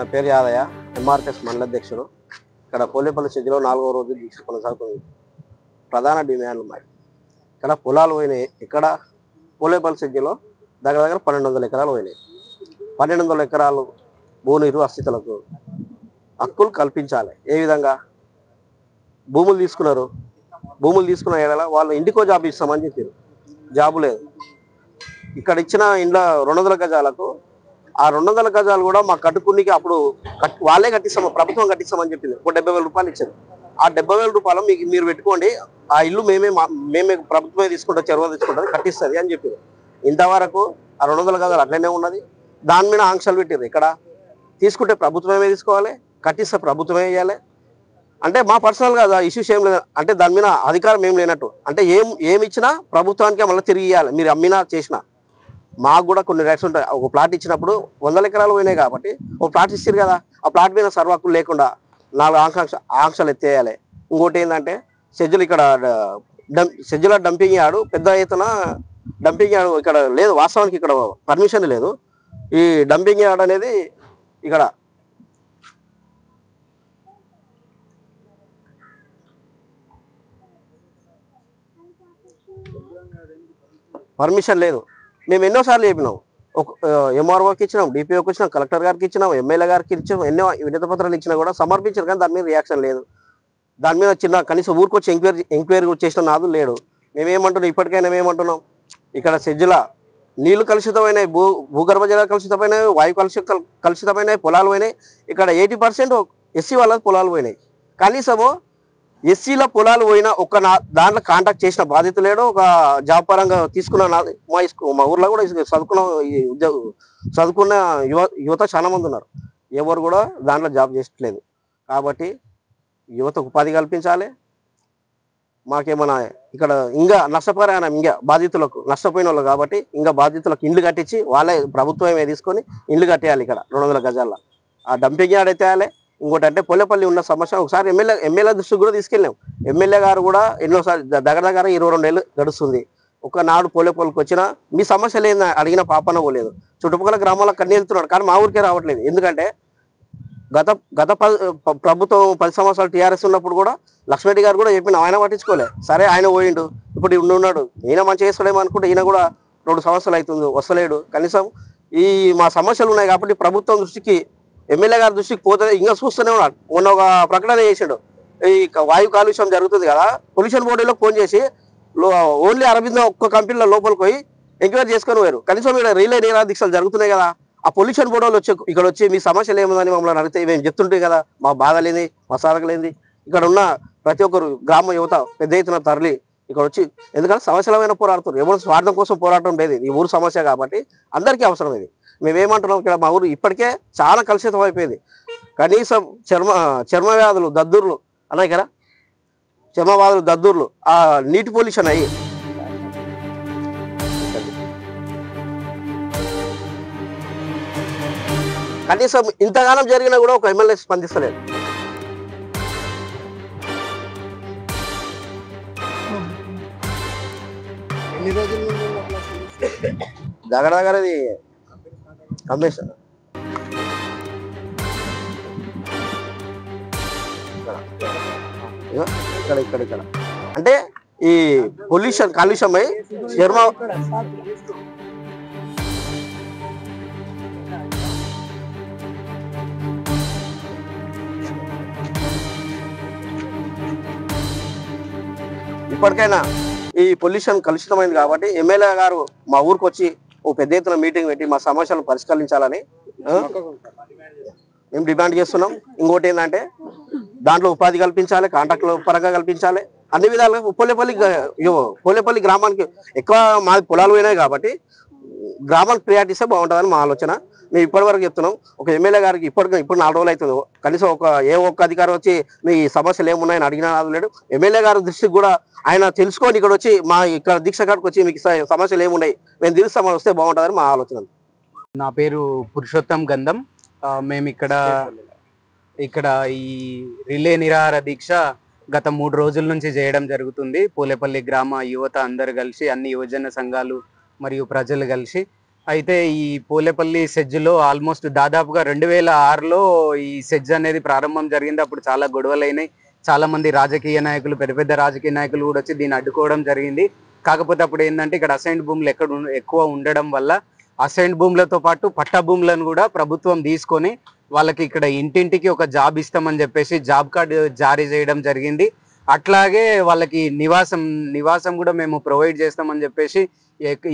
నా పేరు యాదయ్య, ఎంఆర్పిఎస్ మండల అధ్యక్షుడు. ఇక్కడ పోలేపల్లి సిటీలో 4వ రోజు దీక్ష కొనసాగుతుంది. ప్రధాన డిమాండ్లు ఉన్నాయి. ఇక్కడ పొలాలు పోయినాయి. ఇక్కడ పోలేపల్లి సిటీలో దగ్గర 1200 ఎకరాలు పోయినాయి. 1200 ఎకరాలు భూనీరు అస్థితులకు హక్కులు కల్పించాలి. ఏ విధంగా భూములు తీసుకున్నారు? భూములు తీసుకున్న ఏడల వాళ్ళు ఇంటికో జాబ్ ఇస్తామని చెప్పారు. జాబు లేదు. ఇక్కడ ఇచ్చిన ఇంట్లో 200 గజాలకు ఆ 200 గజాలు కూడా మా కట్టుకునికి అప్పుడు వాళ్ళే కట్టిస్తాము, ప్రభుత్వం కట్టిస్తామని చెప్పింది. ఒక 70,000 రూపాయలు ఇచ్చారు. ఆ 70,000 రూపాయలు మీరు పెట్టుకోండి, ఆ ఇల్లు మేమే ప్రభుత్వమే తీసుకుంటాం, చెరువు తీసుకుంటుంది, కట్టిస్తుంది అని చెప్పారు. ఇంతవరకు ఆ 200 గజాలు అట్లనే ఉన్నది. దాని మీద ఆంక్షలు పెట్టారు. ఇక్కడ తీసుకుంటే ప్రభుత్వమే తీసుకోవాలి, కట్టిస్తే ప్రభుత్వమే వేయాలి. అంటే మా పర్సనల్ గా ఇష్యూస్ ఏం లేదు. అంటే దాని మీద అధికారం ఏం లేనట్టు. అంటే ఏమి ఇచ్చినా ప్రభుత్వానికే మళ్ళీ తిరిగి ఇవ్వాలి. మీరు అమ్మినా చేసినా మాకు కూడా కొన్ని రైట్స్ ఉంటాయి. ఒక ప్లాట్ ఇచ్చినప్పుడు 100 ఎకరాలు పోయినాయి కాబట్టి ఒక ప్లాట్ ఇస్తారు కదా, ఆ ప్లాట్ మీద సర్వహక్కులు లేకుండా 4 ఆంక్షలు ఎత్తేయాలి. ఇంకోటి ఏంటంటే సెజ్జుల డంపింగ్ యార్డు పెద్ద ఎత్తున డంపింగ్ యార్డు ఇక్కడ లేదు. వాస్తవానికి ఇక్కడ పర్మిషన్ లేదు. ఈ డంపింగ్ యార్డ్ అనేది ఇక్కడ పర్మిషన్ లేదు. మేము ఎన్నోసార్లు చెప్పినాం. ఎంఆర్ఓకి ఇచ్చినాం, డిపిఓకి ఇచ్చినాం, కలెక్టర్ గారికి ఇచ్చినాం, ఎమ్మెల్యే గారికి ఇచ్చినాం, ఎన్నో వినతి పత్రాలు ఇచ్చినా కూడా సమర్పించారు. కానీ దాని మీద రియాక్షన్ లేదు. దాని మీద చిన్న కనీసం ఊరికొచ్చి ఎంక్వైరీ చేసిన నాదు లేడు. మేమేమంటున్నాం, ఇప్పటికైనా మేమంటున్నాం, ఇక్కడ సెజ్జుల నీళ్లు కలుషితమైనవి, భూగర్భ జలాలు కలుషితమైనవి, వాయు కలుషితమైనవి, పొలాలు పోయినాయి. ఇక్కడ 80% ఎస్సీ వాళ్ళ పొలాలు పోయినాయి. కనీసము ఎస్సీల పొలాలు పోయినా దాంట్లో కాంటాక్ట్ చేసిన బాధిత లేడు. ఒక జాబ్ పరంగా తీసుకున్న మా ఊర్లో కూడా చదువుకున్న యువత చాలా మంది ఉన్నారు. ఎవరు కూడా దాంట్లో జాబ్ చేయట్లేదు. కాబట్టి యువతకు ఉపాధి కల్పించాలి. మాకేమన్నా ఇక్కడ ఇంకా నష్టపరిహారం, ఇంకా బాధితులకు నష్టపోయిన వాళ్ళు కాబట్టి ఇంకా బాధితులకు ఇండ్లు కట్టించి వాళ్ళే ప్రభుత్వమే తీసుకొని ఇండ్లు కట్టేయాలి. ఇక్కడ 200 గజాల ఆ డంపింగ్ యార్డ్ ఎత్తేయాలి. ఇంకోటి అంటే పోలేపల్లి ఉన్న సమస్య ఒకసారి ఎమ్మెల్యే దృష్టికి కూడా తీసుకెళ్ళాం. ఎమ్మెల్యే గారు కూడా ఎన్నోసారి దగ్గర 22 ఏళ్ళు గడుస్తుంది. ఒకనాడు పోలేపల్లికి వచ్చినా మీ సమస్యలు ఏంది అడిగిన పాపన పోలేదు. చుట్టుపక్కల గ్రామాలకు కన్నీ వెళ్తున్నాడు, కానీ మా ఊరికే రావట్లేదు. ఎందుకంటే గత ప్రభుత్వం 10 సంవత్సరాలు టీఆర్ఎస్ ఉన్నప్పుడు కూడా లక్ష్మణరెడ్డి గారు కూడా చెప్పిన, ఆయన పట్టించుకోలే. సరే ఆయన పోయిండు, ఇప్పుడు ఉన్నాడు, ఈయన మంచి చేస్తాడేమో అనుకుంటే ఈయన కూడా 2 సంవత్సరాలు అవుతుంది, వస్తలేడు. కనీసం మా సమస్యలు ఉన్నాయి కాబట్టి ప్రభుత్వం దృష్టికి, ఎమ్మెల్యే గారి దృష్టికి పోతే ఇంకా చూస్తూనే ఉన్నాడు. మొన్న ఒక ప్రకటన చేసాడు, ఈ వాయు కాలుష్యం జరుగుతుంది కదా, పొల్యూషన్ బోర్డులో ఫోన్ చేసి ఓన్లీ అరవింద ఒక్క కంపెనీలో లోపలికి పోయి ఎంక్వైరీ చేసుకొని పోయారు. కనీసం ఇక్కడ రిలే నిరాదీక్షలు జరుగుతున్నాయి కదా, ఆ పొల్యూషన్ బోర్డు వాళ్ళు ఇక్కడ వచ్చి మీ సమస్యలు ఏముందని మమ్మల్ని అడిగితే మేము చెప్తుంటాయి కదా, మా బాధలేంది, మా సాధకలేంది. ఇక్కడ ఉన్న ప్రతి ఒక్కరు గ్రామ యువత పెద్ద ఎత్తున తరలి ఇక్కడ వచ్చి, ఎందుకంటే సమస్యలమైన పోరాడుతారు. ఎవరు స్వార్థం కోసం పోరాటం లేదు. ఈ ఊరు సమస్య కాబట్టి అందరికీ అవసరం ఇది. మేమేమంటున్నాం, ఇక్కడ మా ఊరు ఇప్పటికే చాలా కలుషితం అయిపోయింది. కనీసం చర్మ వ్యాధులు, దద్దుర్లు అన్నాయి కదా, చర్మ వ్యాధులు, దద్దుర్లు, ఆ నీటి పొల్యూషన్ అయ్యి కనీసం ఇంతగానం జరిగినా కూడా ఒక ఎమ్మెల్యే స్పందిస్తలేదు. ఎన్ని రోజుల దగ్గరది కమిషన్ ఇక్కడ అంటే ఈ పొల్యూషన్ కాలుష్యమై చర్మ ఇప్పటికైనా ఈ పొల్యూషన్ కలుషితమైంది కాబట్టి ఎమ్మెల్యే గారు మా ఊరికి వచ్చి ఓ పెద్ద ఎత్తున మీటింగ్ పెట్టి మా సమస్యలను పరిష్కరించాలని మేము డిమాండ్ చేస్తున్నాం. ఇంకోటి ఏంటంటే దాంట్లో ఉపాధి కల్పించాలి, కాంట్రాక్టుల పరంగా కల్పించాలి, అన్ని విధాలుగా. పోలేపల్లి గ్రామానికి ఎక్కువ మాది పొలాలు పోయినాయి కాబట్టి గ్రామానికి ప్రియారిటీ ఇస్తే బాగుంటుందని మా ఆలోచన. మేము ఇప్పటివరకు చెప్తున్నాం, ఒక ఎమ్మెల్యే గారికి ఇప్పుడు 4 రోజులు అవుతుంది, కనీసం ఒక్క అధికారి వచ్చి మీ సమస్యలు ఏమున్నాయని అడిగినా లేడు. ఎమ్మెల్యే గారి దృష్టికి కూడా ఆయన తెలుసుకొని ఇక్కడ వచ్చి ఇక్కడ దీక్ష కాడికి వచ్చి మీకు సమస్యలు ఏమున్నాయి మేము తీరుస్తామని వస్తే బాగుంటుందని మా ఆలోచన. నా పేరు పురుషోత్తం గంధం. మేము ఇక్కడ ఈ రిలే నిరాహార దీక్ష గత 3 రోజుల నుంచి చేయడం జరుగుతుంది. పోలేపల్లి గ్రామ యువత అందరు కలిసి, అన్ని యువజన సంఘాలు మరియు ప్రజలు కలిసి అయితే ఈ పోలేపల్లి సెజ్లో ఆల్మోస్ట్ దాదాపుగా 2006లో ఈ సెజ్ అనేది ప్రారంభం జరిగింది. అప్పుడు చాలా గొడవలు అయినాయి. చాలా మంది రాజకీయ నాయకులు, పెద్ద పెద్ద రాజకీయ నాయకులు కూడా వచ్చి దీన్ని అడ్డుకోవడం జరిగింది. కాకపోతే అప్పుడు ఏంటంటే ఇక్కడ అసైన్డ్ భూములు ఎక్కువ ఉండడం వల్ల అసైన్డ్ భూములతో పాటు పట్టా భూములను కూడా ప్రభుత్వం తీసుకొని వాళ్ళకి ఇక్కడ ఇంటింటికి ఒక జాబ్ ఇస్తామని చెప్పేసి జాబ్ కార్డు జారీ చేయడం జరిగింది. అట్లాగే వాళ్ళకి నివాసం కూడా మేము ప్రొవైడ్ చేస్తామని చెప్పేసి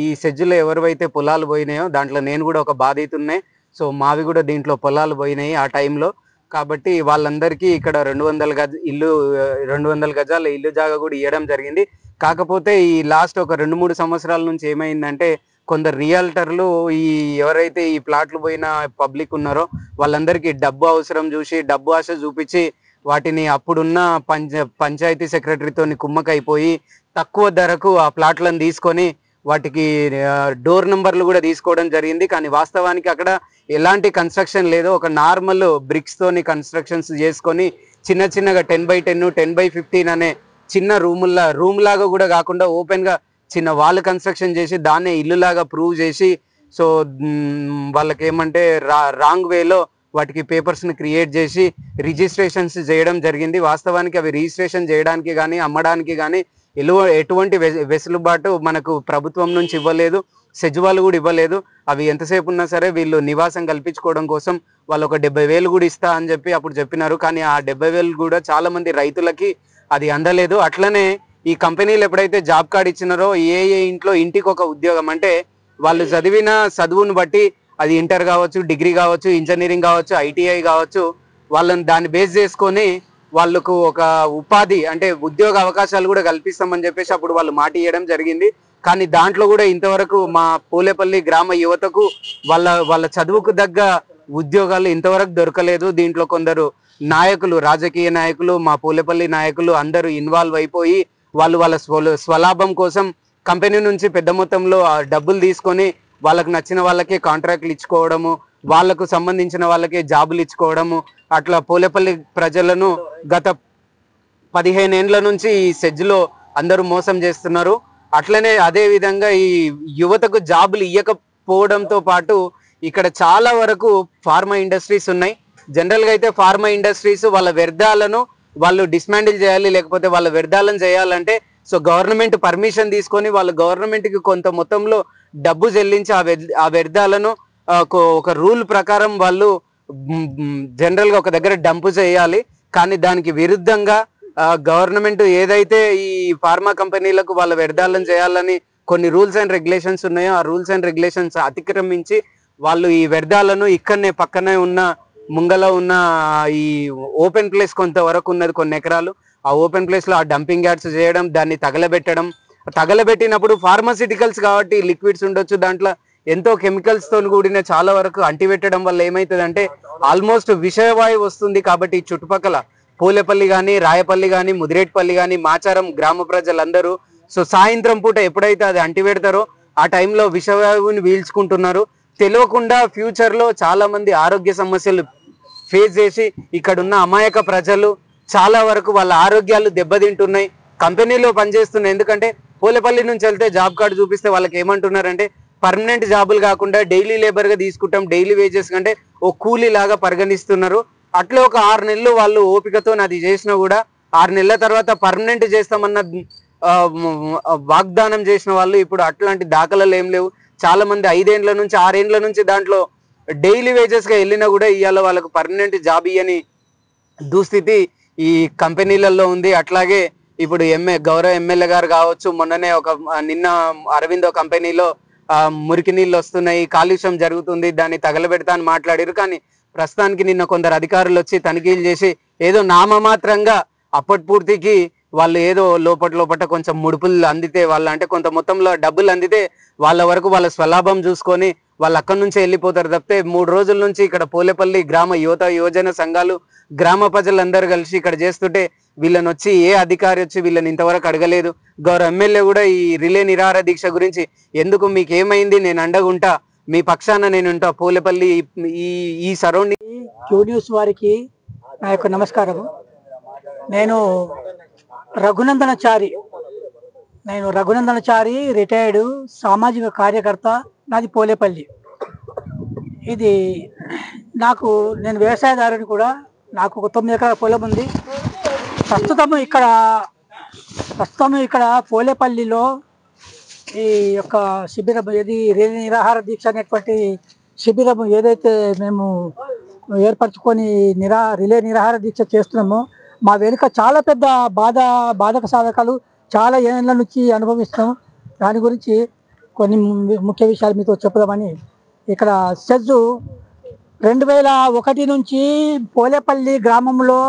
ఈ సెజ్జులో ఎవరివైతే పొలాలు పోయినాయో దాంట్లో నేను కూడా ఒక బాధితున్నే. సో మావి కూడా దీంట్లో పొలాలు పోయినాయి ఆ టైంలో. కాబట్టి వాళ్ళందరికీ ఇక్కడ 200 గజాల ఇల్లు జాగా కూడా ఇవ్వడం జరిగింది. కాకపోతే ఈ లాస్ట్ ఒక 2-3 సంవత్సరాల నుంచి ఏమైందంటే కొందరు రియాల్టర్లు ఈ ఎవరైతే ఈ ప్లాట్లు పోయిన పబ్లిక్ ఉన్నారో వాళ్ళందరికీ డబ్బు అవసరం చూసి డబ్బు ఆశ చూపించి వాటిని అప్పుడున్న పంచాయతీ సెక్రటరీతోని కుమ్మకైపోయి తక్కువ ధరకు ఆ ప్లాట్లను తీసుకొని వాటికి డోర్ నెంబర్లు కూడా తీసుకోవడం జరిగింది. కానీ వాస్తవానికి అక్కడ ఎలాంటి కన్స్ట్రక్షన్ లేదు. ఒక నార్మల్ బ్రిక్స్ తోని కన్స్ట్రక్షన్స్ చేసుకొని చిన్నగా 10x10 10x15 అనే చిన్న రూమ్ లాగా కూడా కాకుండా ఓపెన్ గా చిన్న వాల్ కన్స్ట్రక్షన్ చేసి దాన్నే ఇల్లు లాగా ప్రూవ్ చేసి సో వాళ్ళకి ఏమంటే రాంగ్ వేలో వాటికి పేపర్స్ ని క్రియేట్ చేసి రిజిస్ట్రేషన్స్ చేయడం జరిగింది. వాస్తవానికి అవి రిజిస్ట్రేషన్ చేయడానికి కానీ అమ్మడానికి కానీ ఎటువంటి వెసులుబాటు మనకు ప్రభుత్వం నుంచి ఇవ్వలేదు, సెజ్ వాళ్ళు కూడా ఇవ్వలేదు. అవి ఎంతసేపు ఉన్నా సరే వీళ్ళు నివాసం కల్పించుకోవడం కోసం వాళ్ళు ఒక 70,000 కూడా ఇస్తా అని చెప్పి అప్పుడు చెప్పినారు. కానీ ఆ 70,000 కూడా చాలా మంది రైతులకి అది అందలేదు. అట్లనే ఈ కంపెనీలు ఎప్పుడైతే జాబ్ కార్డ్ ఇచ్చినారో ఏ ఇంట్లో ఇంటికి ఒక ఉద్యోగం, అంటే వాళ్ళు చదివిన చదువును బట్టి అది ఇంటర్ కావచ్చు, డిగ్రీ కావచ్చు, ఇంజనీరింగ్ కావచ్చు, ఐటీఐ కావచ్చు, వాళ్ళని దాన్ని బేస్ చేసుకొని వాళ్ళకు ఒక ఉపాధి అంటే ఉద్యోగ అవకాశాలు కూడా కల్పిస్తామని చెప్పేసి అప్పుడు వాళ్ళు మాట ఇవ్వడం జరిగింది. కానీ దాంట్లో కూడా ఇంతవరకు మా పోలేపల్లి గ్రామ యువతకు వాళ్ళ చదువుకు తగ్గ ఉద్యోగాలు ఇంతవరకు దొరకలేదు. దీంట్లో కొందరు నాయకులు, రాజకీయ నాయకులు, మా పోలేపల్లి నాయకులు అందరూ ఇన్వాల్వ్ అయిపోయి వాళ్ళ స్వలాభం కోసం కంపెనీ నుంచి పెద్ద మొత్తంలో డబ్బులు తీసుకొని వాళ్ళకు నచ్చిన వాళ్ళకే కాంట్రాక్ట్లు ఇచ్చుకోవడము, వాళ్లకు సంబంధించిన వాళ్ళకే జాబులు ఇచ్చుకోవడము, అట్లా పోలేపల్లి ప్రజలను గత 15 ఏండ్ల నుంచి ఈ సెజ్లో అందరూ మోసం చేస్తున్నారు. అట్లనే అదే విధంగా ఈ యువతకు జాబులు ఇవ్వకపోవడంతో పాటు ఇక్కడ చాలా వరకు ఫార్మా ఇండస్ట్రీస్ ఉన్నాయి. జనరల్గా అయితే ఫార్మా ఇండస్ట్రీస్ వాళ్ళ వ్యర్థాలను వాళ్ళు డిస్మాండిల్ చేయాలి, లేకపోతే వాళ్ళ వ్యర్థాలను చేయాలంటే సో గవర్నమెంట్ పర్మిషన్ తీసుకొని వాళ్ళు గవర్నమెంట్కి కొంత మొత్తంలో డబ్బు చెల్లించి ఆ వ్యర్థాలను ఒక రూల్ ప్రకారం వాళ్ళు జనరల్గా ఒక దగ్గర డంప్ చేయాలి. కానీ దానికి విరుద్ధంగా గవర్నమెంట్ ఏదైతే ఈ ఫార్మా కంపెనీలకు వాళ్ళ వ్యర్థాలను చేయాలని కొన్ని రూల్స్ అండ్ రెగ్యులేషన్స్ ఉన్నాయో ఆ రూల్స్ అండ్ రెగ్యులేషన్స్ అతిక్రమించి వాళ్ళు ఈ వ్యర్థాలను ఇక్కడనే పక్కనే ఉన్న ముంగల ఉన్న ఈ ఓపెన్ ప్లేస్ కొంతవరకు ఉన్నది కొన్ని ఎకరాలు, ఆ ఓపెన్ ప్లేస్ లో ఆ డంపింగ్ యార్డ్స్ చేయడం, దాన్ని తగలబెట్టినప్పుడు ఫార్మాసిటికల్స్ కాబట్టి లిక్విడ్స్ ఉండొచ్చు, దాంట్లో ఎంతో కెమికల్స్ తో కూడిన చాలా వరకు అంటిపెట్టడం వల్ల ఏమైతుందంటే ఆల్మోస్ట్ విషవాయువు వస్తుంది. కాబట్టి చుట్టుపక్కల పోలేపల్లి కానీ, రాయపల్లి కానీ, ముదిరేట్పల్లి కానీ, మాచారం గ్రామ ప్రజలందరూ సో సాయంత్రం పూట ఎప్పుడైతే అది అంటిపెడతారో ఆ టైంలో విషవాయువుని పీల్చుకుంటున్నారు. తెలియకుండా ఫ్యూచర్ లో చాలా మంది ఆరోగ్య సమస్యలు ఫేస్ చేసి ఇక్కడ ఉన్న అమాయక ప్రజలు చాలా వరకు వాళ్ళ ఆరోగ్యాలు దెబ్బతింటున్నాయి. కంపెనీలో పనిచేస్తున్నాయి. ఎందుకంటే పోలేపల్లి నుంచి వెళ్తే జాబ్ కార్డు చూపిస్తే వాళ్ళకి ఏమంటున్నారంటే పర్మనెంట్ జాబులు కాకుండా డైలీ లేబర్ గా తీసుకుంటాం, డైలీ వేజెస్ కంటే ఓ కూలీ లాగా పరిగణిస్తున్నారు. అట్లా ఒక 6 నెలలు వాళ్ళు ఓపికతో అది చేసినా కూడా 6 నెలల తర్వాత పర్మనెంట్ చేస్తామన్న వాగ్దానం చేసిన వాళ్ళు ఇప్పుడు అట్లాంటి దాఖలాలు ఏం లేవు. చాలా మంది 5 ఏండ్ల నుంచి 6 ఏండ్ల నుంచి దాంట్లో డైలీ వేజెస్ గా వెళ్ళినా కూడా ఇవాళ వాళ్ళకు పర్మనెంట్ జాబ్ ఇయ్యని దుస్థితి ఈ కంపెనీలలో ఉంది. అట్లాగే ఇప్పుడు గౌరవ ఎమ్మెల్యే గారు కావచ్చు, మొన్ననే నిన్న అరవిందో కంపెనీలో మురికి నీళ్ళు వస్తున్నాయి, కాలుష్యం జరుగుతుంది, దాన్ని తగలబెడతా అని మాట్లాడారు. కానీ ప్రస్తుతానికి నిన్న కొందరు అధికారులు వచ్చి తనిఖీలు చేసి ఏదో నామమాత్రంగా అప్పటి పూర్తికి వాళ్ళు ఏదో లోపట కొంచెం ముడుపులు అందితే వాళ్ళ అంటే కొంత మొత్తంలో డబ్బులు అందితే వాళ్ళ వరకు వాళ్ళ స్వలాభం చూసుకొని వాళ్ళు అక్కడి నుంచే వెళ్ళిపోతారు తప్పితే 3 రోజుల నుంచి ఇక్కడ పోలేపల్లి గ్రామ యువజన సంఘాలు గ్రామ ప్రజలందరూ కలిసి ఇక్కడ చేస్తుంటే వీళ్ళని వచ్చి ఏ అధికారి వచ్చి వీళ్ళని ఇంతవరకు అడగలేదు. గౌరవ ఎమ్మెల్యే కూడా ఈ రిలే నిరాహార దీక్ష గురించి ఎందుకు మీకు ఏమైంది, నేను అండగుంటా, మీ పక్షాన నేను ఉంటా, పోలేపల్లి ఈ సరౌండింగ్. క్యూ న్యూస్ వారికి నా యొక్క నమస్కారం. నేను రఘునందనాచారి నేను రఘునందనచారి, రిటైర్డ్ సామాజిక కార్యకర్త. నాది పోలేపల్లి. ఇది నేను వ్యవసాయదారుని కూడా. నాకు ఒక 9 ఎకరాల పొలం ఉంది. ప్రస్తుతం ఇక్కడ పోలేపల్లిలో ఈ యొక్క శిబిరం, ఏది నిరాహార దీక్ష అనేటువంటి శిబిరం ఏదైతే మేము ఏర్పరచుకొని రిలే నిరాహార దీక్ష చేస్తున్నామో, మా వెనుక చాలా పెద్ద బాధక సాధకాలు చాలా ఏళ్ళ నుంచి అనుభవిస్తాం. దాని గురించి కొన్ని ముఖ్య విషయాలు మీతో చెప్పుదామని ఇక్కడ సెజ్జు 2001 నుంచి పోలేపల్లి గ్రామంలో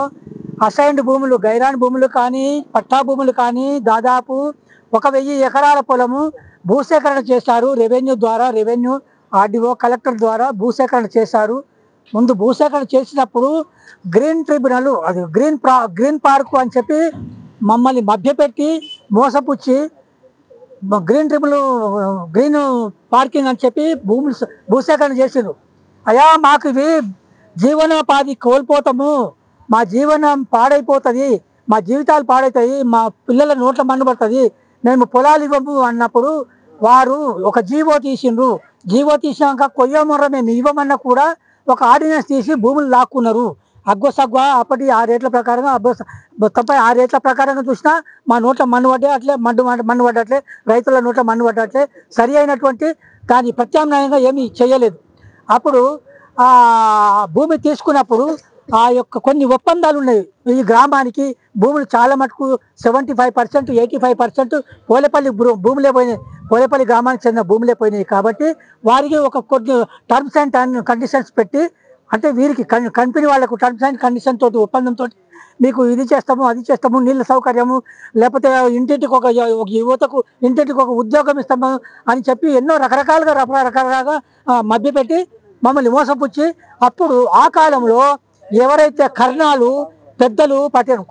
అసైన్డ్ భూములు, గైరాన్ భూములు కానీ పట్టా భూములు కానీ దాదాపు 1000 ఎకరాల పొలము భూసేకరణ చేశారు. రెవెన్యూ ఆర్డీఓ కలెక్టర్ ద్వారా భూసేకరణ చేశారు. ముందు భూసేకరణ చేసినప్పుడు గ్రీన్ ట్రిబ్యునల్, అది గ్రీన్ పార్కు అని చెప్పి మమ్మల్ని మభ్యపెట్టి మోసపుచ్చి గ్రీన్ పార్కింగ్ అని చెప్పి భూసేకరణ చేసిండ్రు. అయ్యా, మాకు ఇవి జీవనోపాధి కోల్పోతాము, మా జీవనం పాడైపోతుంది, మా జీవితాలు పాడవుతాయి, మా పిల్లల నోట్ల మన్ను పడుతుంది, మేము పొలాలు ఇవ్వము అన్నప్పుడు వారు ఒక జీవో తీసిండ్రు. జీవో తీసినాక కొయ్యమొర్ర మేము ఇవ్వమన్నా కూడా ఒక ఆర్డినెన్స్ తీసి భూములు లాక్కున్నారు. అగ్గొసగ్వ అప్పటి 6 రేట్ల ప్రకారంగా మొత్తంపై 6 రేట్ల ప్రకారంగా చూసినా మా నోట్ల మన్ను పడ్డే అట్లే, మన్ను పడ్డట్లే, రైతుల నోట్ల మన్ను పడ్డట్లే, సరి అయినటువంటి దాని ప్రత్యామ్నాయంగా ఏమీ చేయలేదు. అప్పుడు ఆ భూమి తీసుకున్నప్పుడు ఆ యొక్క కొన్ని ఒప్పందాలు ఉన్నాయి. ఈ గ్రామానికి భూములు చాలా మటుకు 75%, 85% పోలేపల్లి భూములే పోయినాయి, పోలేపల్లి గ్రామానికి చెందిన భూములే పోయినాయి. కాబట్టి వారికి కొన్ని టర్మ్స్ అండ్ కండిషన్స్ పెట్టి, అంటే వీరికి కంపెనీ వాళ్ళకు టర్మ్స్ అండ్ కండిషన్ తోటి, ఒప్పందంతో మీకు ఇది చేస్తాము, అది చేస్తాము, నీళ్ళ సౌకర్యము, లేకపోతే ఇంటింటికి ఒక యువతకు ఇంటింటికి ఒక ఉద్యోగం ఇస్తాము అని చెప్పి ఎన్నో రకరకాలుగా మభ్యపెట్టి మమ్మల్ని మోసపుచ్చి, అప్పుడు ఆ కాలంలో ఎవరైతే కర్ణాలు పెద్దలు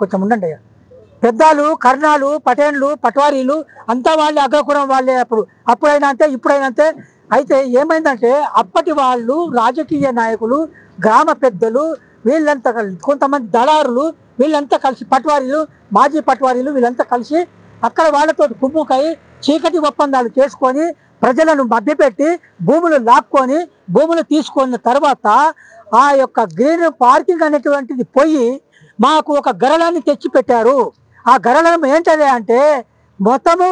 కొంచెం ఉండండి, పెద్దలు కర్ణాలు పటేన్లు పట్వారీలు అంతా వాళ్ళే, అగ్రకులం వాళ్ళే. అప్పుడైనా అంతే, ఇప్పుడైనా అంతే. అయితే ఏమైందంటే అప్పటి వాళ్ళు రాజకీయ నాయకులు, గ్రామ పెద్దలు, వీళ్ళంతా కొంతమంది దళారులు, వీళ్ళంతా కలిసి పట్వారీలు, మాజీ పట్వారీలు, వీళ్ళంతా కలిసి అక్కడ వాళ్ళతో కుమ్ముకై చీకటి ఒప్పందాలు చేసుకొని ప్రజలను మభ్యపెట్టి భూములు లాక్కొని భూములు తీసుకున్న తర్వాత ఆ యొక్క గ్రీన్ పార్కింగ్ అనేటువంటిది పోయి మాకు ఒక గరళాన్ని తెచ్చిపెట్టారు. ఆ గరళం ఏంటది అంటే మొత్తము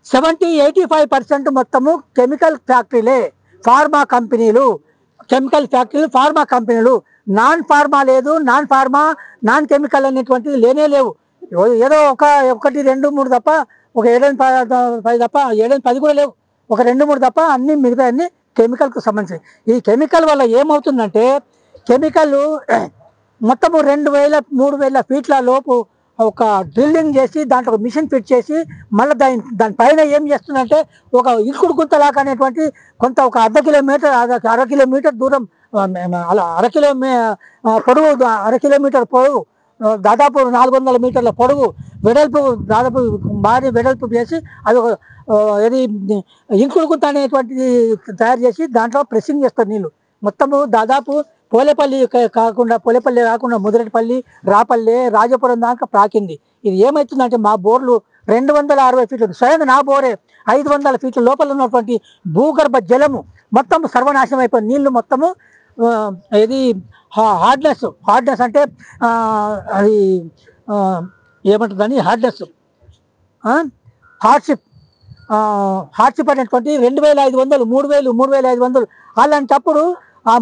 70-85% మొత్తము కెమికల్ ఫ్యాక్టరీలే, ఫార్మా కంపెనీలు, ఫార్మా కంపెనీలు. నాన్ ఫార్మా లేదు, నాన్ కెమికల్ అనేటువంటిది లేనే లేవు. ఏదో 1, 2, 3 తప్ప, ఒక 7-10 తప్ప, 7-10 కూడా లేవు, ఒక 2-3 తప్ప అన్ని మిగతా అన్ని కెమికల్కు సంబంధించి. ఈ కెమికల్ వల్ల ఏమవుతుందంటే కెమికల్ మొత్తము 2000-3000 ఫీట్ల లోపు ఒక డ్రిల్లింగ్ చేసి దాంట్లో ఒక మిషన్ ఫిట్ చేసి మళ్ళీ దానిపైన ఏం చేస్తుందంటే ఒక ఇరుకుడు గుంతలాగా అనేటువంటి కొంత ఒక అర కిలోమీటర్ దూరం, అలా పొడవు, 1/2 కిలోమీటర్ పొడవు, దాదాపు 400 మీటర్ల పొడవు, వెడల్పు దాదాపు భారీ వెడల్పు చేసి అది ఒక ఇది ఇంకుడు గుంత అనేటువంటిది తయారు చేసి దాంట్లో ప్రెస్సింగ్ చేస్తారు నీళ్ళు. మొత్తము దాదాపు పోలేపల్లి కాకుండా ముదిరెడ్డిపల్లి, రాపల్లి, రాజపురం దాకా ప్రాకింది. ఇది ఏమవుతుందంటే మా బోర్లు 260 ఫీట్లు, స్వయంగా నా బోరే 500 ఫీట్ల లోపల ఉన్నటువంటి భూగర్భ జలము మొత్తం సర్వనాశనం అయిపోయింది. నీళ్లు మొత్తము ఇది హార్డ్నెస్ అంటే అది ఏమంటుందని హార్డ్షిప్ అనేటువంటి 2500, 3500 అలాంటప్పుడు ఆ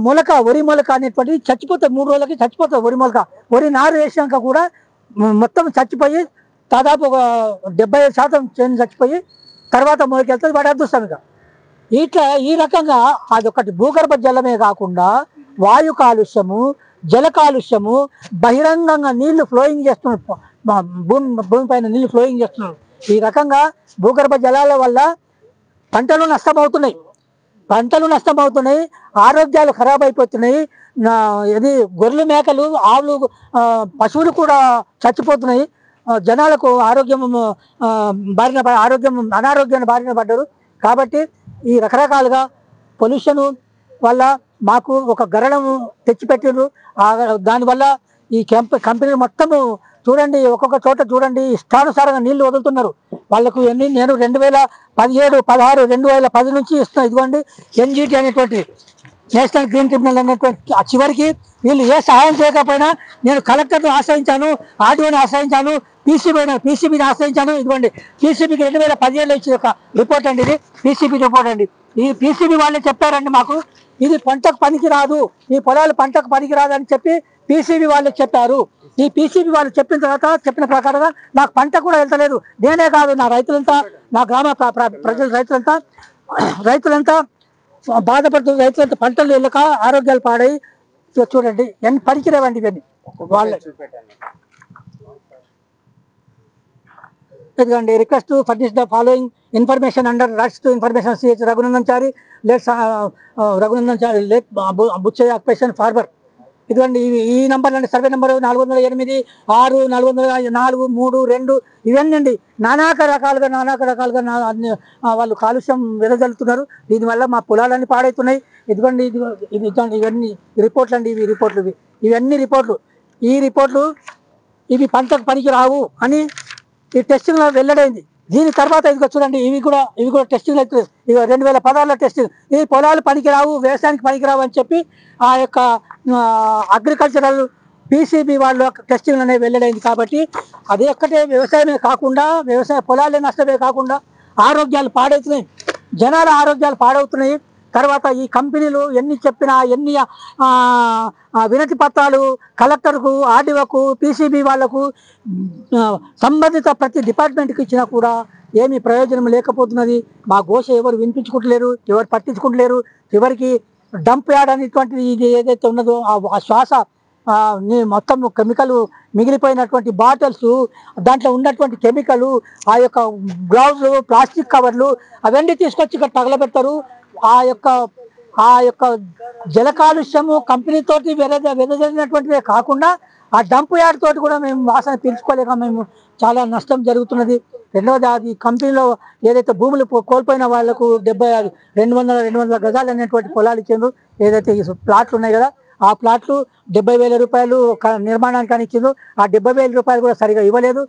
వరి మొలక అనేటువంటిది చచ్చిపోతుంది. 3 రోజులకి చచ్చిపోతుంది వరి మొలక. వరి నారు వేసినాక కూడా మొత్తం చచ్చిపోయి దాదాపు ఒక 75% చచ్చిపోయి తర్వాత మొలకెళ్తుంది, వాటి అదృష్టం. ఇక ఈ రకంగా అదొకటి భూగర్భ జలమే కాకుండా వాయు కాలుష్యము, జల కాలుష్యము, బహిరంగంగా నీళ్లు ఫ్లోయింగ్ చేస్తున్నారు, భూమి పైన నీళ్లు ఫ్లోయింగ్ చేస్తున్నారు. ఈ రకంగా భూగర్భ జలాల వల్ల పంటలు నష్టమవుతున్నాయి, ఆరోగ్యాలు ఖరాబ్ అయిపోతున్నాయి. ఇది గొర్రెలు, మేకలు, ఆవులు, పశువులు కూడా చచ్చిపోతున్నాయి. జనాలకు అనారోగ్యాన్ని బారిన పడ్డారు. కాబట్టి ఈ రకరకాలుగా పొల్యూషన్ వల్ల మాకు ఒక గరళం తెచ్చిపెట్టారు. దానివల్ల ఈ కంపెనీలు మొత్తము చూడండి, ఒక్కొక్క చోట చూడండి ఇష్టానుసారంగా నీళ్లు వదులుతున్నారు. వాళ్ళకు ఎన్ని నేను 2017, 16, 2010 నుంచి ఇస్తున్నా. ఇదిగోండి NGT అనేటువంటి నేషనల్ గ్రీన్ ట్రిబ్యునల్ అనేటువంటి చివరికి వీళ్ళు ఏ సహాయం చేయకపోయినా నేను కలెక్టర్ను ఆశ్రయించాను, ఆర్డీఓని ఆశ్రయించాను, పీసీబీని ఆశ్రయించాను. ఇదిగోండి పీసీబీకి 2017లో ఇచ్చిన ఒక రిపోర్ట్ అండి, ఇది పీసీబీ రిపోర్ట్ అండి. ఈ పీసీబీ వాళ్ళే చెప్పారండి మాకు ఇది పంటకు పనికి రాదు, ఈ పొలాలు పంటకు పనికి రాదు అని చెప్పి పీసీబీ వాళ్ళు చెప్పారు. ఈ పీసీబీ వాళ్ళు చెప్పిన తర్వాత చెప్పిన ప్రకారంగా నాకు పంట కూడా వెళ్తలేదు. నేనే కాదు, నా రైతులంతా, నా గ్రామ ప్రజలు రైతులంతా బాధపడుతుంది. రైతులంతా పంటలు వెళ్ళక ఆరోగ్యాలు పాడై చూడండి ఎన్ని పనికిరేవండి ఇవన్నీ వాళ్ళే. ఇదిగోండి request to furnish the following information under rights to information CH Raghunandan Chari late Buchaiah occupation farmer. ఇదిగోండి ఈ నంబర్ అండి, సర్వే నెంబర్ 408 6 404 3 2 ఇవన్నీ అండి. నానాక రకాలుగా వాళ్ళు కాలుష్యం వెదజల్లుతున్నారు. దీనివల్ల మా పొలాలన్నీ పాడవుతున్నాయి. ఇదిగోండి ఇవన్నీ రిపోర్ట్లు అండి, ఇవన్నీ రిపోర్ట్లు. ఈ రిపోర్ట్లు ఇవి పంటకు పనికి రావు అని ఈ టెస్టింగ్లో వెల్లడైంది. దీని తర్వాత ఇదిగో చూడండి ఇవి కూడా టెస్టింగ్ అవుతుంది. ఇక 2016లో టెస్టింగ్, ఈ పొలాలు పనికిరావు, వ్యవసాయానికి పనికిరావు అని చెప్పి ఆ యొక్క అగ్రికల్చరల్ పీసీబీ వాళ్ళు టెస్టింగ్ అనేది వెల్లడైంది. కాబట్టి అది ఒక్కటే వ్యవసాయమే కాకుండా, వ్యవసాయ పొలాలే నష్టమే కాకుండా ఆరోగ్యాలు పాడవుతున్నాయి, జనాల ఆరోగ్యాలు పాడవుతున్నాయి. తర్వాత ఈ కంపెనీలు ఎన్ని చెప్పినా, ఎన్ని వినతి పత్రాలు కలెక్టర్కు, ఆర్డీఓకు, పీసీబీ వాళ్లకు సంబంధిత ప్రతి డిపార్ట్మెంట్కి ఇచ్చినా కూడా ఏమీ ప్రయోజనం లేకపోతున్నది. మా ఘోష ఎవరు వినిపించుకుంటలేరు, ఎవరు పట్టించుకుంటలేరు. చివరికి డంప్ యార్డ్ అనేటువంటిది ఇది ఏదైతే ఉన్నదో ఆ శ్వాస మొత్తం కెమికల్ మిగిలిపోయినటువంటి బాటిల్స్, దాంట్లో ఉన్నటువంటి కెమికల్, ఆ యొక్క గ్లౌజ్, ప్లాస్టిక్ కవర్లు అవన్నీ తీసుకొచ్చి ఇక్కడ తగలబెడతారు. ఆ యొక్క జల కాలుష్యము కంపెనీతోటి వెదజల్లినటువంటివే కాకుండా ఆ డంప్ యార్డ్ తోటి కూడా మేము వాసన పీల్చుకోలేక మేము చాలా నష్టం జరుగుతున్నది. రెండవది అది కంపెనీలో ఏదైతే భూములు కోల్పోయిన వాళ్లకు 200 గజాలు అనేటువంటి పొలాలు ఇచ్చిండ్రు. ఏదైతే ఈ ప్లాట్లు ఉన్నాయి కదా, ఆ ప్లాట్లు 70,000 రూపాయలు నిర్మాణానికి అని ఇచ్చిండ్రు. ఆ 70,000 రూపాయలు కూడా సరిగా ఇవ్వలేదు.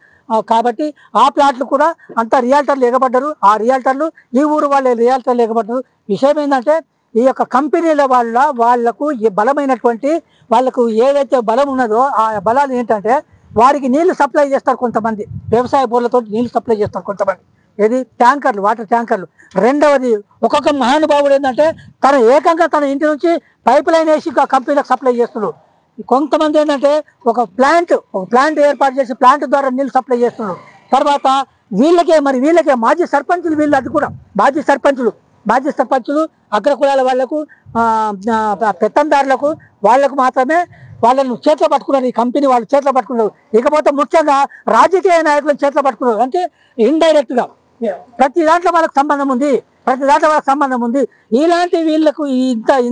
కాబట్టి ఆ ప్లాట్లు కూడా అంతా రియాల్టర్లు ఎగబడ్డారు. ఆ రియాల్టర్లు ఈ ఊరు వాళ్ళే రియాల్టర్లు ఎగబడ్డారు. విషయం ఏంటంటే ఈ యొక్క కంపెనీల వాళ్లకు బలమైనటువంటి వాళ్ళకు ఏదైతే బలం ఉన్నదో ఆ బలాలు ఏంటంటే వారికి నీళ్లు సప్లై చేస్తారు కొంతమంది, వ్యవసాయ బోర్లతో నీళ్లు సప్లై చేస్తారు కొంతమంది, ఏది ట్యాంకర్లు, వాటర్ ట్యాంకర్లు. రెండవది ఒక్కొక్క మహానుభావుడు ఏంటంటే ఏకంగా తన ఇంటి నుంచి పైప్ లైన్ వేసి కంపెనీలకు సప్లై చేస్తున్నాడు. కొంతమంది ఏంటంటే ఒక ప్లాంట్ ఏర్పాటు చేసి ప్లాంట్ ద్వారా నీళ్ళు సప్లై చేస్తున్నారు. తర్వాత వీళ్ళకే మాజీ సర్పంచులు, వీళ్ళు అది కూడా మాజీ సర్పంచులు అగ్రకులాల వాళ్లకు, పెత్తందారులకు వాళ్లకు మాత్రమే వాళ్ళను చేతిలో పట్టుకున్నారు. ఈ కంపెనీ వాళ్ళు చేతిలో పట్టుకున్నారు. ఇకపోతే ముఖ్యంగా రాజకీయ నాయకులను చేతిలో పట్టుకున్నారు. అంటే ఇండైరెక్ట్గా ప్రతి దాంట్లో వాళ్ళకు సంబంధం ఉంది. ఇలాంటి వీళ్ళకు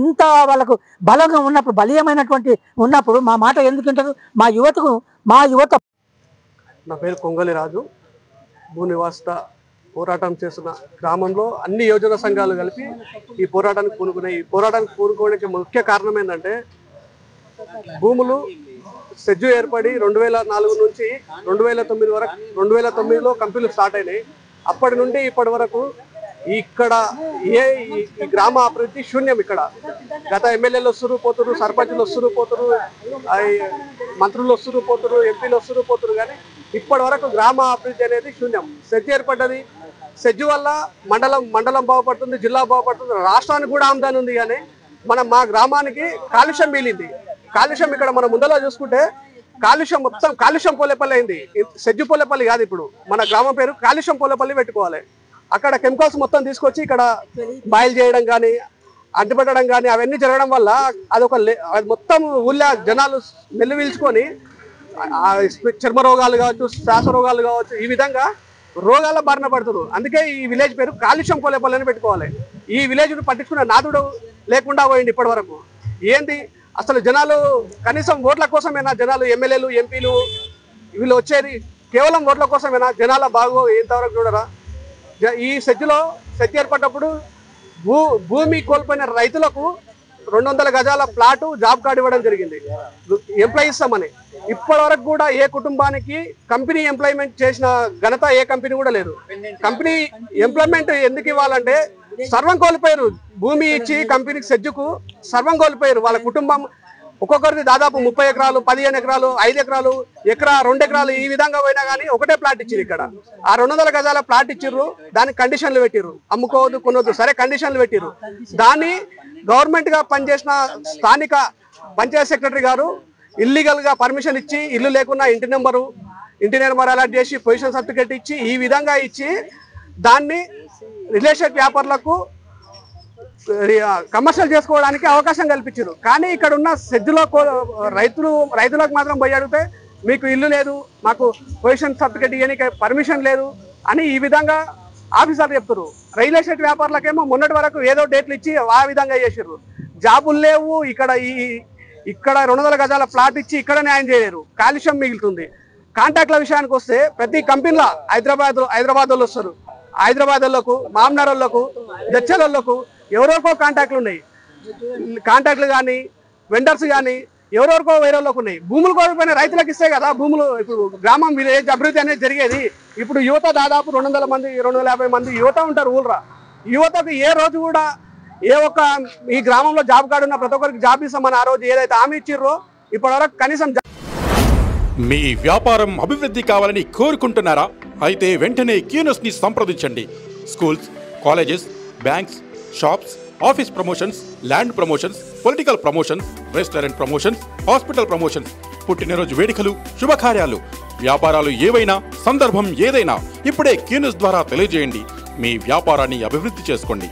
ఇంత వాళ్ళకు బలంగా ఉన్నప్పుడు, బలీయమైనటువంటి ఉన్నప్పుడు మా మాట ఎందుకు వింటారు? మా యువత. నా పేరు కొంగలి రాజు. భూ నివాసిత పోరాటం చేస్తున్న గ్రామంలో అన్ని యోజన సంఘాలు కలిపి ఈ పోరాటానికి పూనుకున్నాయి. ఈ పోరాటానికి పూనుకోవడానికి ముఖ్య కారణం ఏంటంటే భూములు సెజ్జు ఏర్పడి 2004 నుంచి 2009 వరకు, 2009లో కంపెనీలు స్టార్ట్ అయినాయి. అప్పటి నుండి ఇప్పటి వరకు ఇక్కడ ఈ గ్రామ అభివృద్ధి శూన్యం. ఇక్కడ గత ఎమ్మెల్యేలు వస్తురు పోతురు, సర్పంచులు వస్తురు పోతురు, మంత్రులు వస్తురు పోతురు, ఎంపీలు వస్తురు పోతురు, కానీ ఇప్పటి వరకు గ్రామ అభివృద్ధి అనేది శూన్యం. సెజ్జు ఏర్పడ్డది. సెజ్జు వల్ల మండలం బాగుపడుతుంది, జిల్లా బాగుపడుతుంది, రాష్ట్రానికి కూడా ఆమ్దాని ఉంది. కానీ మా గ్రామానికి కాలుష్యం మిగిలింది. కాలుష్యం ఇక్కడ మనం ముందలా చూసుకుంటే కాలుష్యం మొత్తం కాలుష్యం పోలేపల్లి అయింది. సెజ్జు పోలేపల్లి కాదు, ఇప్పుడు మన గ్రామం పేరు కాలుష్యం పోలేపల్లి పెట్టుకోవాలి. అక్కడ కెమికల్స్ మొత్తం తీసుకొచ్చి ఇక్కడ బాయిల్ చేయడం కానీ, అడ్డుపెట్టడం కానీ అవన్నీ జరగడం వల్ల అది మొత్తం ఊళ్ళో జనాలు మెల్లు పీల్చుకొని చర్మ రోగాలు కావచ్చు, శ్వాస రోగాలు కావచ్చు, ఈ విధంగా రోగాల బారిన పడుతున్నారు. అందుకే ఈ విలేజ్ పేరు కాలుష్యం పోలేపల్లి అని పెట్టుకోవాలి. ఈ విలేజ్ను పట్టించుకున్న నాదుడు లేకుండా పోయింది ఇప్పటి వరకు. ఏంది అసలు జనాలు కనీసం ఓట్ల కోసమేనా జనాలు, ఎమ్మెల్యేలు, ఎంపీలు వీళ్ళు వచ్చేది కేవలం ఓట్ల కోసమేనా? జనాల బాగో ఇంతవరకు చూడరా? ఈ సెజ్జు ఏర్పడ్డప్పుడు భూమి కోల్పోయిన రైతులకు 200 గజాల ప్లాటు జాబ్ కార్డు ఇవ్వడం జరిగింది ఎంప్లాయ్ ఇస్తామని. ఇప్పటి వరకు కూడా ఏ కుటుంబానికి కంపెనీ ఎంప్లాయ్మెంట్ చేసిన ఘనత ఏ కంపెనీ కూడా లేదు. కంపెనీ ఎంప్లాయ్మెంట్ ఎందుకు ఇవ్వాలంటే సర్వం కోల్పోయారు. భూమి ఇచ్చి కంపెనీకి సెజ్జుకు సర్వం కోల్పోయారు. వాళ్ళ కుటుంబం ఒక్కొక్కరిది దాదాపు 30 ఎకరాలు, 15 ఎకరాలు, 5 ఎకరాలు, ఎకరా 2 ఎకరాలు ఈ విధంగా పోయినా కానీ ఒకటే ప్లాట్ ఇచ్చారు. ఇక్కడ ఆ 200 గజాల ప్లాట్ ఇచ్చిర్రు, దానికి కండిషన్లు పెట్టిర్రు, అమ్ముకోవద్దు కొనొద్దు, సరే కండిషన్లు పెట్టిర్రు. దాన్ని గవర్నమెంట్ గా పనిచేసిన స్థానిక పంచాయత్ సెక్రటరీ గారు ఇల్లీగల్ గా పర్మిషన్ ఇచ్చి ఇల్లు లేకున్నా ఇంటి నెంబర్ అలాట్ చేసి పొజిషన్ సర్టిఫికేట్ ఇచ్చి ఈ విధంగా ఇచ్చి దాన్ని రియల్ ఎస్టేట్ వ్యాపారులకు కమర్షియల్ చేసుకోవడానికి అవకాశం కల్పించారు. కానీ ఇక్కడ ఉన్న సెజ్జులో రైతులకు మాత్రం పోయి అడిగితే మీకు ఇల్లు లేదు, మాకు పొజిషన్ సర్టిఫికేట్ ఇవ్వడానికి పర్మిషన్ లేదు అని ఈ విధంగా ఆఫీసర్లు చెప్తారు. రియల్ ఎస్టేట్ వ్యాపారులకేమో మొన్నటి వరకు ఏదో డేట్లు ఇచ్చి ఆ విధంగా చేసారు. జాబులు లేవు. ఇక్కడ 200 గజాల ప్లాట్ ఇచ్చి ఇక్కడ న్యాయం చేయలేరు, కాలుష్యం మిగులుతుంది. కాంట్రాక్ట్ల విషయానికి వస్తే ప్రతి కంపెనీలో హైదరాబాద్ వాళ్ళు వస్తారు. హైదరాబాద్ వాళ్ళకు, మామనార్ వాళ్ళకు, జడ్చల్ వాళ్ళకు ఎవరెవరికో కాంట్రాక్ట్లు ఉన్నాయి. కాంట్రాక్ట్లు కానీ వెండర్స్ కానీ ఎవరెవరికో వేరే వాళ్ళకు ఉన్నాయి. భూములు కోల్పోయిన రైతులకు ఇస్తే కదా భూములు ఇప్పుడు గ్రామం విలేజ్ అభివృద్ధి అనేది జరిగేది. ఇప్పుడు యువత దాదాపు 200 మంది 250 మంది యువత ఉంటారు ఊళ్ళో. యువతకు ఏ రోజు కూడా ఏ ఒక్క ఈ గ్రామంలో జాబ్ కార్డు ఉన్న ప్రతి ఒక్కరికి జాబ్ ఇస్తామని ఆ రోజు ఏదైతే హామీ ఇచ్చిర్రో ఇప్పటివరకు కనీసం. మీ వ్యాపారం అభివృద్ధి కావాలని కోరుకుంటున్నారా? అయితే వెంటనే క్యూనస్ ని సంప్రదించండి. Schools, colleges, banks, shops, office promotions, land promotions, political promotions, restaurant promotions, hospital promotions, పుట్టినరోజు వేడుకలు, శుభకార్యాలు, వ్యాపారాలు ఏవైనా, సందర్భం ఏదైనా ఇప్పుడే క్యూనస్ ద్వారా తెలియజేయండి. మీ వ్యాపారాన్ని అభివృద్ధి చేసుకోండి.